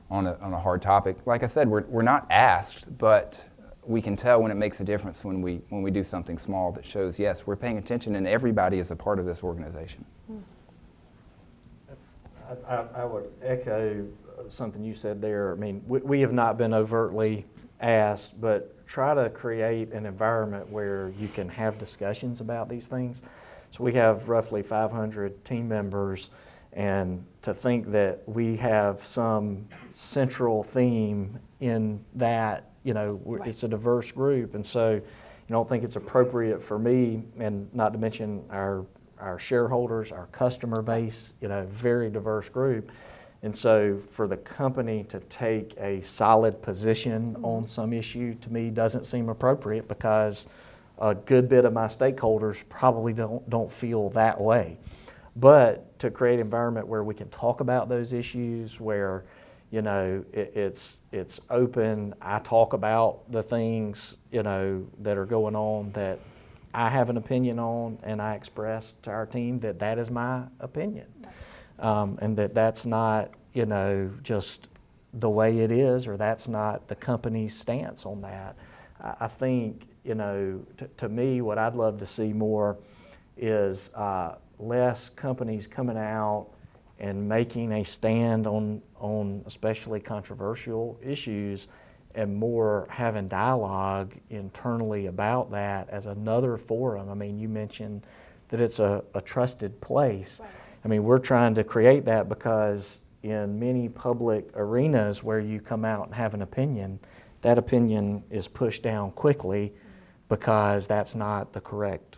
on a hard topic. Like I said, we're not asked, but we can tell when it makes a difference when we do something small that shows, yes, we're paying attention and everybody is a part of this organization. I would echo something you said there. I mean, we have not been overtly asked, but try to create an environment where you can have discussions about these things. So we have roughly 500 team members, and to think that we have some central theme in that, it's a diverse group, and so I don't think it's appropriate for me, and not to mention our shareholders, our customer base, very diverse group. And so for the company to take a solid position on some issue, to me, doesn't seem appropriate, because a good bit of my stakeholders probably don't feel that way. But to create an environment where we can talk about those issues, where it's open, I talk about the things that are going on that I have an opinion on, and I express to our team that is my opinion. And that's not, just the way it is, or that's not the company's stance on that. I think, to me, what I'd love to see more is less companies coming out and making a stand on especially controversial issues, and more having dialogue internally about that as another forum. I mean, you mentioned that it's a trusted place. Right. I mean, we're trying to create that, because in many public arenas where you come out and have an opinion, that opinion is pushed down quickly because that's not the correct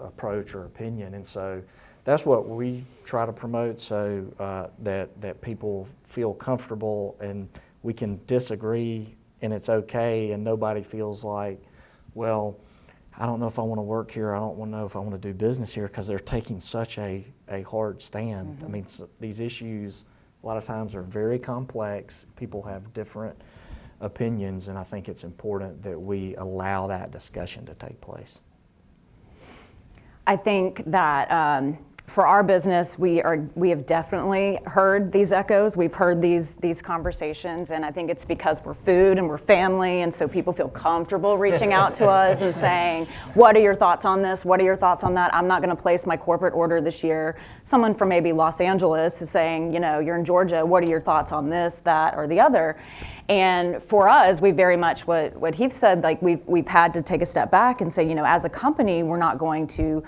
approach or opinion. And so that's what we try to promote, so that people feel comfortable and we can disagree and it's okay, and nobody feels like, well, I don't know if I want to work here, I don't know if I want to do business here, because they're taking such a hard stand. I mean, these issues a lot of times are very complex. People have different opinions, and I think it's important that we allow that discussion to take place. I think that for our business, we have definitely heard these echoes. We've heard these conversations, and I think it's because we're food and we're family, and so people feel comfortable reaching out to us and saying, what are your thoughts on this? What are your thoughts on that? I'm not going to place my corporate order this year. Someone from maybe Los Angeles is saying, you're in Georgia, what are your thoughts on this, that, or the other? And for us, we very much, what Heath said, like we've had to take a step back and say, as a company, we're not going to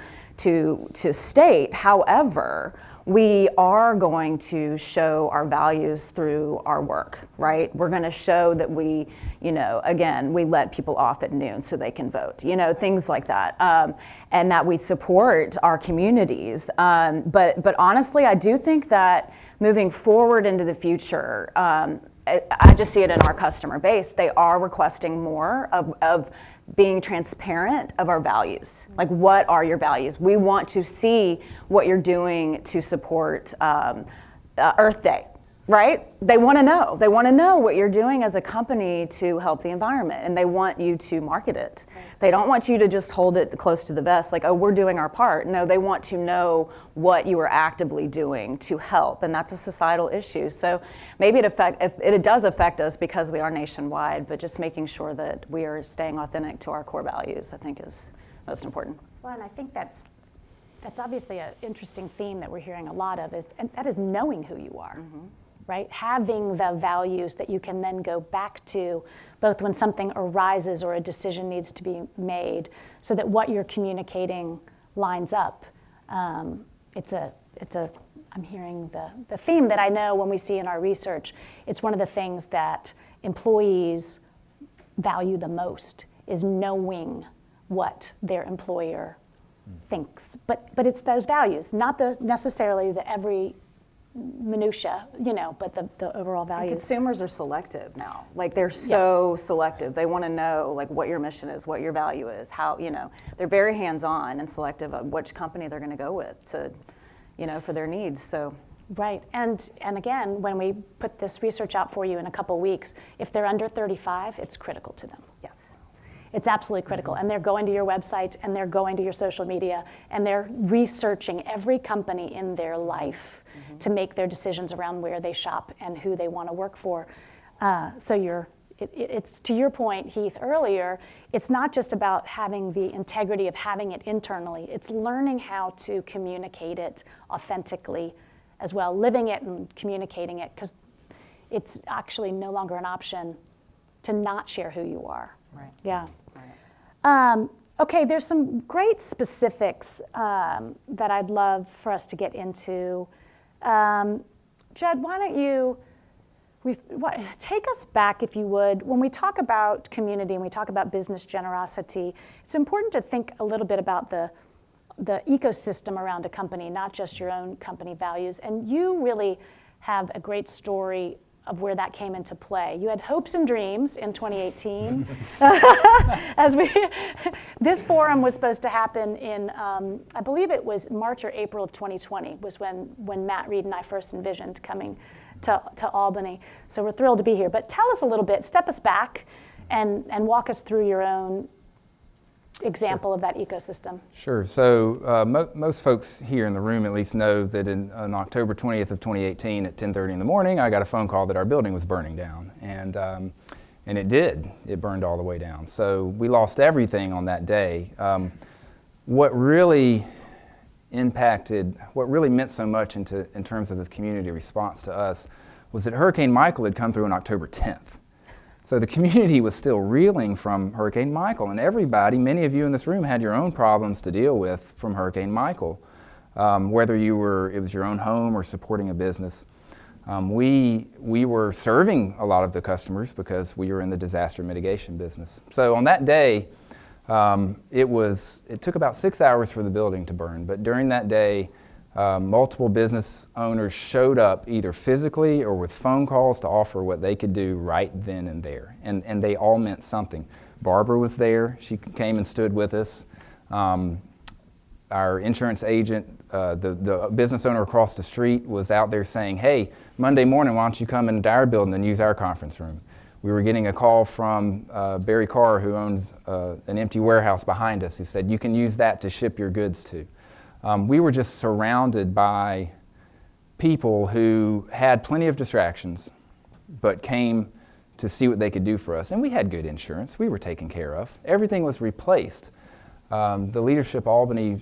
state. However, we are going to show our values through our work, right? We're going to show that we, again, we let people off at noon so they can vote, things like that, and that we support our communities. But honestly, I do think that moving forward into the future, I just see it in our customer base. They are requesting more of being transparent of our values. Like, what are your values? We want to see what you're doing to support Earth Day, right? They want to know. They want to know what you're doing as a company to help the environment, and they want you to market it. Right. They don't want you to just hold it close to the vest, like, oh, we're doing our part. No, they want to know what you are actively doing to help, and that's a societal issue. So maybe it does affect us because we are nationwide, but just making sure that we are staying authentic to our core values, I think, is most important. Well, and I think that's obviously an interesting theme that we're hearing a lot of, and that is knowing who you are. Mm-hmm. Right? Having the values that you can then go back to, both when something arises or a decision needs to be made, so that what you're communicating lines up. I'm hearing the theme that I know when we see in our research. It's one of the things that employees value the most, is knowing what their employer thinks. But it's those values, not necessarily the every minutia, but the overall values. And consumers are selective now. Like, they're so selective. They want to know, like, what your mission is, what your value is, how, they're very hands-on and selective of which company they're going to go with to, for their needs. So. Right, and again, when we put this research out for you in a couple weeks, if they're under 35, it's critical to them. Yes. It's absolutely critical. And they're going to your website, and they're going to your social media, and they're researching every company in their life to make their decisions around where they shop and who they want to work for. So it's to your point, Heath, earlier, it's not just about having the integrity of having it internally. It's learning how to communicate it authentically as well, living it and communicating it, because it's actually no longer an option to not share who you are. Right. Yeah. Right. Okay, there's some great specifics that I'd love for us to get into. Jud, why don't you take us back, if you would. When we talk about community and we talk about business generosity, it's important to think a little bit about the ecosystem around a company, not just your own company values. And you really have a great story of where that came into play. You had hopes and dreams in 2018. This forum was supposed to happen in, I believe it was March or April of 2020 was when Matt Reed and I first envisioned coming to Albany. So we're thrilled to be here. But tell us a little bit, step us back and walk us through your own example of that ecosystem. Sure. So most folks here in the room at least know that on October 20th of 2018 at 10:30 in the morning, I got a phone call that our building was burning down. And it did. It burned all the way down. So we lost everything on that day. What really meant so much in terms of the community response to us was that Hurricane Michael had come through on October 10th. So the community was still reeling from Hurricane Michael, and everybody, many of you in this room, had your own problems to deal with from Hurricane Michael, whether it was your own home or supporting a business. We were serving a lot of the customers because we were in the disaster mitigation business. So on that day, it took about 6 hours for the building to burn, but during that day, multiple business owners showed up either physically or with phone calls to offer what they could do right then and there. And they all meant something. Barbara was there. She came and stood with us. Our insurance agent, the business owner across the street, was out there saying, hey, Monday morning, why don't you come into our building and use our conference room? We were getting a call from Barry Carr, who owns an empty warehouse behind us, who said, you can use that to ship your goods to. We were just surrounded by people who had plenty of distractions, but came to see what they could do for us. And we had good insurance. We were taken care of. Everything was replaced. The Leadership Albany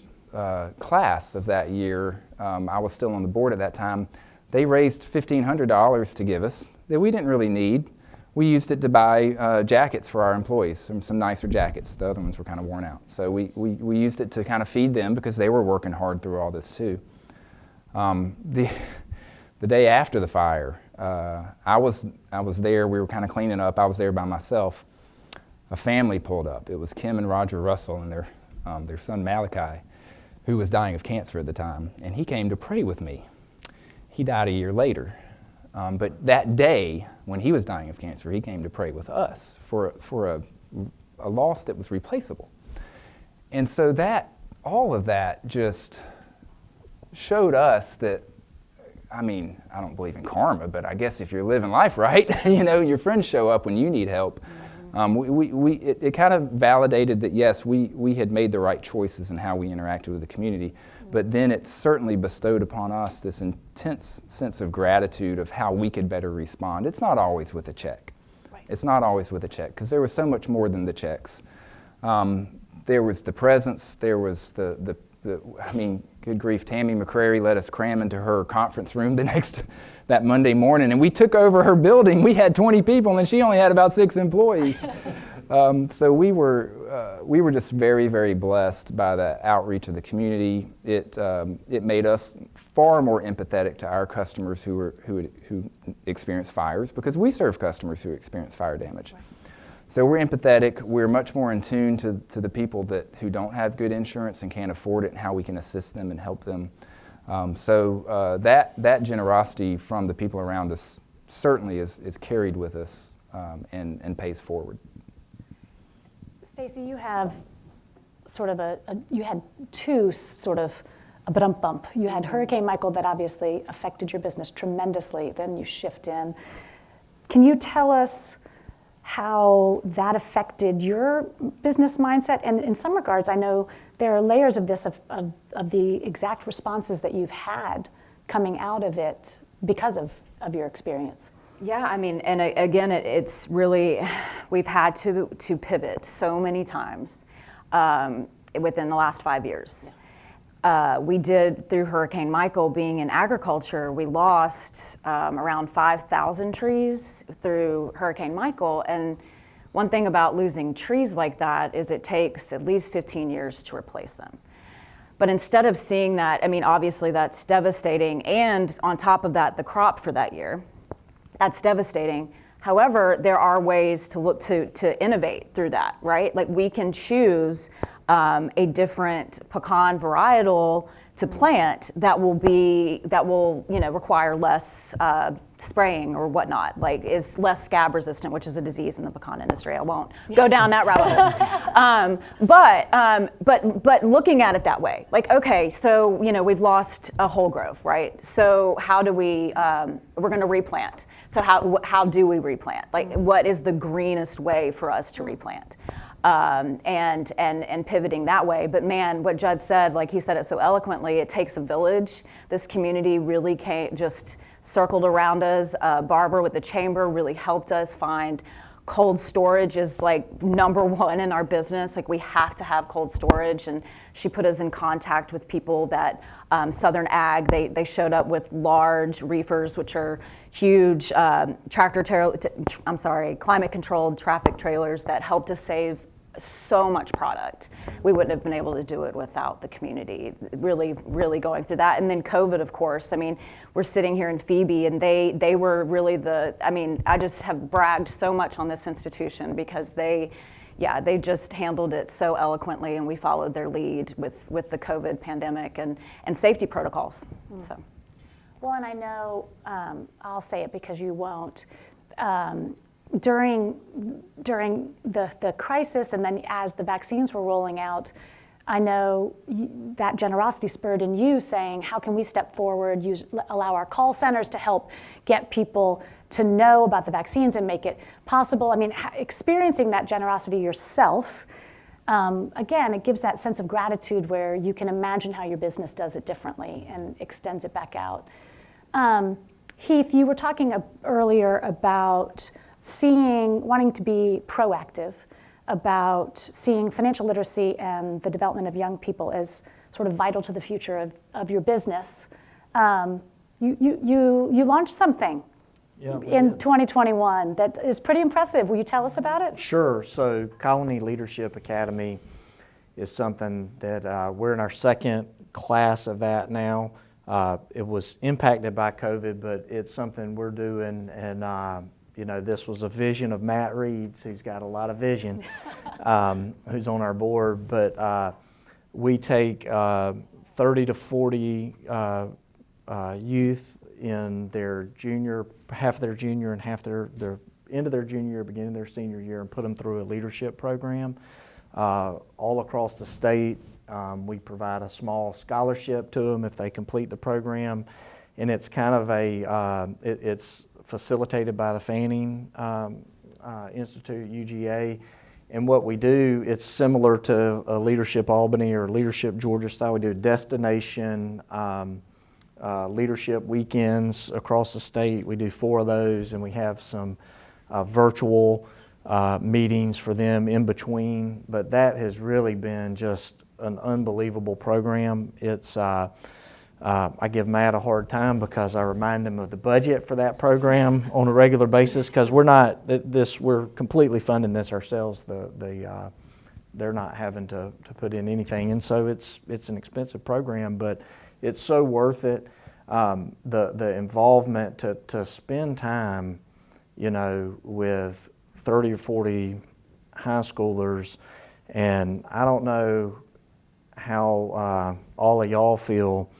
class of that year, I was still on the board at that time, they raised $1,500 to give us that we didn't really need. We used it to buy jackets for our employees, some nicer jackets. The other ones were kind of worn out. So we used it to kind of feed them because they were working hard through all this too. The day after the fire, I was there. We were kind of cleaning up. I was there by myself. A family pulled up. It was Kim and Roger Russell and their son Malachi, who was dying of cancer at the time. And he came to pray with me. He died a year later. But that day, when he was dying of cancer, he came to pray with us for a loss that was replaceable. And so all of that just showed us that, I mean, I don't believe in karma, but I guess if you're living life right, your friends show up when you need help. It kind of validated that, yes, we had made the right choices in how we interacted with the community, but then it certainly bestowed upon us this intense sense of gratitude of how we could better respond. It's not always with a check. Right. It's not always with a check, because there was so much more than the checks. There was the presence, there was good grief, Tammy McCrary let us cram into her conference room that Monday morning, and we took over her building. We had 20 people, and she only had about 6 employees. So we were just very, very blessed by the outreach of the community. It made us far more empathetic to our customers who experience fires, because we serve customers who experience fire damage. Right. So we're empathetic. We're much more in tune to the people who don't have good insurance and can't afford it, and how we can assist them and help them. So that generosity from the people around us certainly is carried with us and pays forward. Staci, you have you had two sort of a bump. You had Hurricane Michael that obviously affected your business tremendously. Then you shift in. Can you tell us how that affected your business mindset. And in some regards, I know there are layers of this, of the exact responses that you've had coming out of it because of your experience. Yeah, I mean, and again, it's really, we've had to pivot so many times within the last 5 years. We did, through Hurricane Michael, being in agriculture, we lost around 5,000 trees through Hurricane Michael. And one thing about losing trees like that is it takes at least 15 years to replace them. But instead of seeing that, I mean, obviously that's devastating. And on top of that, the crop for that year, that's devastating. However, there are ways to look to innovate through that, right? Like we can choose a different pecan varietal to plant that will require less spraying or whatnot, like is less scab resistant, which is a disease in the pecan industry. I won't go down that rabbit hole. But looking at it that way, like, okay, so we've lost a whole grove, right? So how do we? We're going to replant. So how do we replant? Like, what is the greenest way for us to replant? And pivoting that way. But man, what Jud said, like he said it so eloquently, it takes a village. This community really just circled around us. Barbara with the chamber really helped us find cold storage is like number one in our business. Like we have to have cold storage, and she put us in contact with people that Southern Ag, they showed up with large reefers, which are huge climate controlled traffic trailers that helped us save so much product. We wouldn't have been able to do it without the community really, really going through that. And then COVID, of course. I mean, we're sitting here in Phoebe, and they were really I just have bragged so much on this institution because they just handled it so eloquently, and we followed their lead with the COVID pandemic and safety protocols. So. Well, and I know, I'll say it because you won't, during the crisis, and then as the vaccines were rolling out, I know that generosity spurred in you saying, how can we step forward, allow our call centers to help get people to know about the vaccines and make it possible? I mean, experiencing that generosity yourself, again, it gives that sense of gratitude where you can imagine how your business does it differently and extends it back out. Heath, you were talking earlier about wanting to be proactive, about seeing financial literacy and the development of young people as sort of vital to the future of your business. You launched something in 2021 that is pretty impressive. Will you tell us about it? Sure. So Colony Leadership Academy is something that we're in our second class of that now. It was impacted by COVID, but it's something we're doing, and this was a vision of Matt Reed's, who's got a lot of vision, who's on our board. But we take 30 to 40 youth in their half their junior and half their end of their junior year, beginning of their senior year, and put them through a leadership program all across the state. We provide a small scholarship to them if they complete the program, and it's kind of it's facilitated by the Fanning Institute, UGA. And what we do, it's similar to a Leadership Albany or Leadership Georgia style. We do destination leadership weekends across the state. We do 4 of those, and we have some virtual meetings for them in between. But that has really been just an unbelievable program. It's I give Matt a hard time because I remind him of the budget for that program on a regular basis, because we're completely funding this ourselves. They're not having to put in anything, and so it's an expensive program, but it's so worth it. The involvement to spend time, with 30 or 40 high schoolers, and I don't know how all of y'all feel,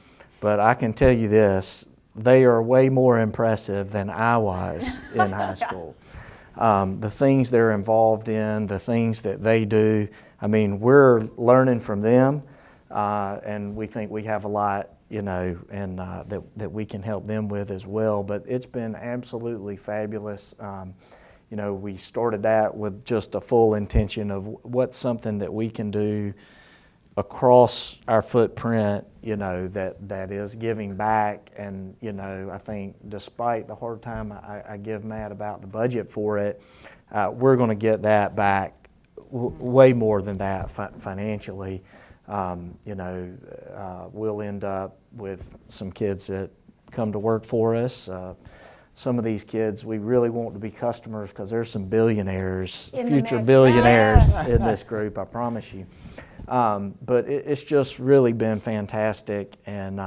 but I can tell you this, they are way more impressive than I was in high school. The things they're involved in, the things that they do, I mean, we're learning from them, and we think we have a lot, and that we can help them with as well. But it's been absolutely fabulous. we started that with just a full intention of what's something that we can do across our footprint, that is giving back. And, I think despite the hard time I give Matt about the budget for it, we're going to get that back way more than that financially. We'll end up with some kids that come to work for us. Some of these kids we really want to be customers because there's some billionaires, future billionaires in this group, I promise you. But it's just really been fantastic, and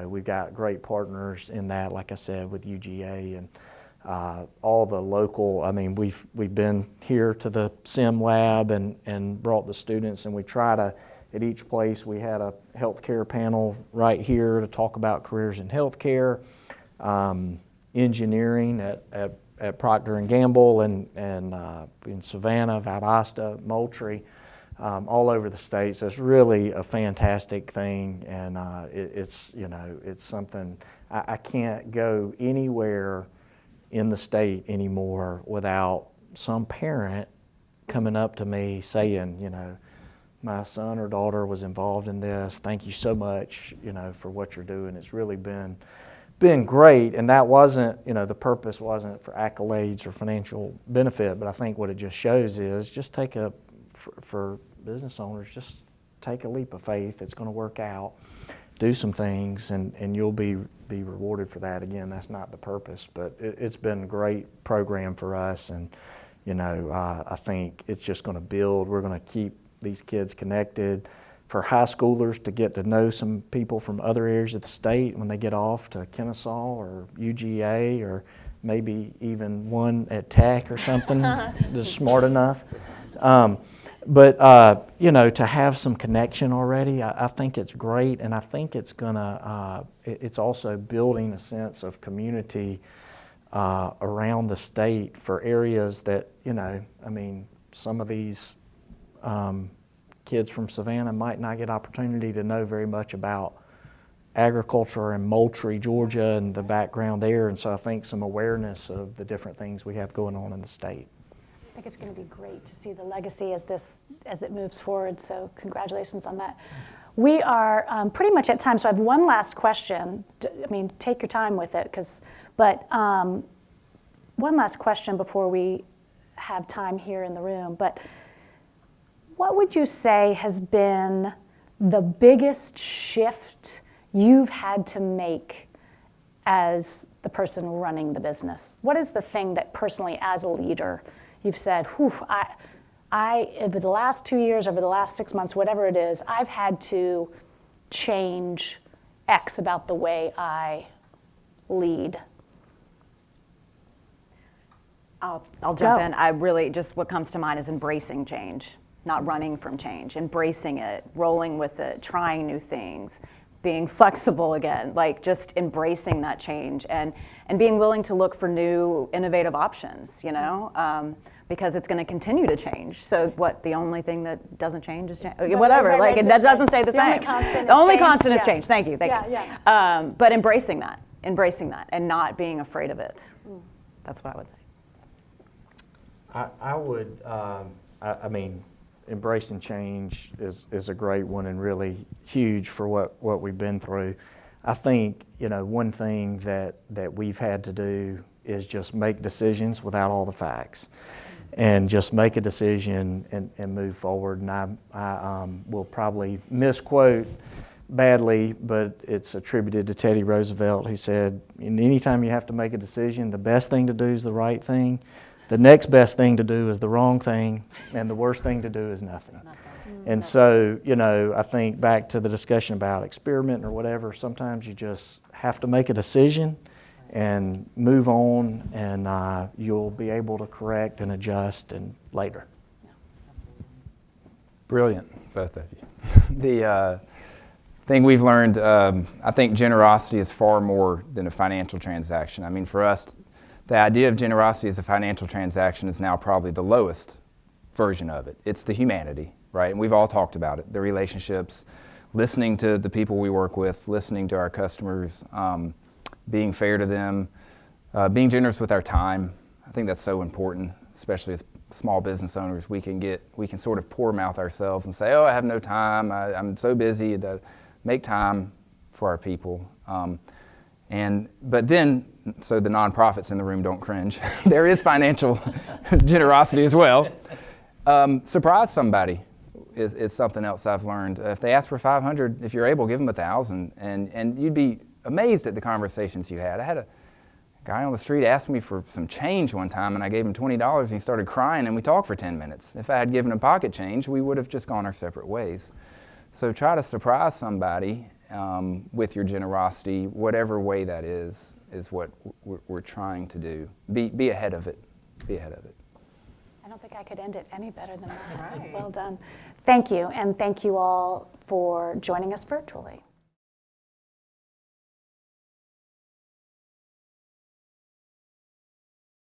we've got great partners in that, like I said, with UGA and all the local. I mean, we've been here to the SIM lab and brought the students, and we try to, at each place, we had a healthcare panel right here to talk about careers in healthcare, engineering at Procter & Gamble, and in Savannah, Valdosta, Moultrie. All over the state. So it's really a fantastic thing, and it's something I can't go anywhere in the state anymore without some parent coming up to me saying, my son or daughter was involved in this. Thank you so much, for what you're doing. It's really been great, and that wasn't, the purpose wasn't for accolades or financial benefit, but I think what it just shows is just take for business owners, just take a leap of faith. It's going to work out. Do some things, and you'll be rewarded for that. Again, that's not the purpose, but it's been a great program for us, and I think it's just going to build. We're going to keep these kids connected. For high schoolers to get to know some people from other areas of the state when they get off to Kennesaw or UGA, or maybe even one at Tech or something that's smart enough. But to have some connection already, I think it's great, and I think it's it's also building a sense of community around the state for areas that, some of these kids from Savannah might not get opportunity to know very much about agriculture and Moultrie, Georgia, and the background there, and so I think some awareness of the different things we have going on in the state. I think it's going to be great to see the legacy as it moves forward. So congratulations on that. We are pretty much at time. So I have one last question. Take your time with it, but one last question before we have time here in the room. But what would you say has been the biggest shift you've had to make as the person running the business? What is the thing that personally, as a leader, you've said, I over the last 2 years, over the last 6 months, whatever it is, I've had to change X about the way I lead? I'll jump in. I really, just what comes to mind is embracing change, not running from change, embracing it, rolling with it, trying new things, being flexible again, like just embracing that change and being willing to look for new innovative options, because it's going to continue to change. So the only thing that doesn't change is change. Whatever, it doesn't stay the same. The only constant is change. Thank you. But embracing that and not being afraid of it. That's what I would say. I would, embracing change is a great one and really huge for what we've been through. I think, one thing that we've had to do is just make decisions without all the facts, and just make a decision and move forward. And I will probably misquote badly, but it's attributed to Teddy Roosevelt, who said, anytime you have to make a decision, the best thing to do is the right thing. The next best thing to do is the wrong thing, and the worst thing to do is nothing. And so, I think back to the discussion about experimenting or whatever, sometimes you just have to make a decision and move on, and you'll be able to correct and adjust and later. Brilliant, both of you. The thing we've learned, I think generosity is far more than a financial transaction. For us, the idea of generosity as a financial transaction is now probably the lowest version of it. It's the humanity, right? And we've all talked about it, the relationships, listening to the people we work with, listening to our customers, being fair to them, being generous with our time. think that's so important, especially as small business owners. We can sort of poor mouth ourselves and say, oh, I have no time, I'm so busy, to make time for our people. But then, so the nonprofits in the room don't cringe, there is financial generosity as well. Surprise somebody is something else I've learned. If they ask for $500, if you're able, give them $1,000, and you'd be amazed at the conversations you had. I had a guy on the street asked me for some change one time, and I gave him $20, and he started crying, and we talked for 10 minutes. If I had given him pocket change, we would have just gone our separate ways. So try to surprise somebody with your generosity, whatever way that is what we're trying to do. Be ahead of it. Be ahead of it. I don't think I could end it any better than that. Right. Well done. Thank you, and thank you all for joining us virtually.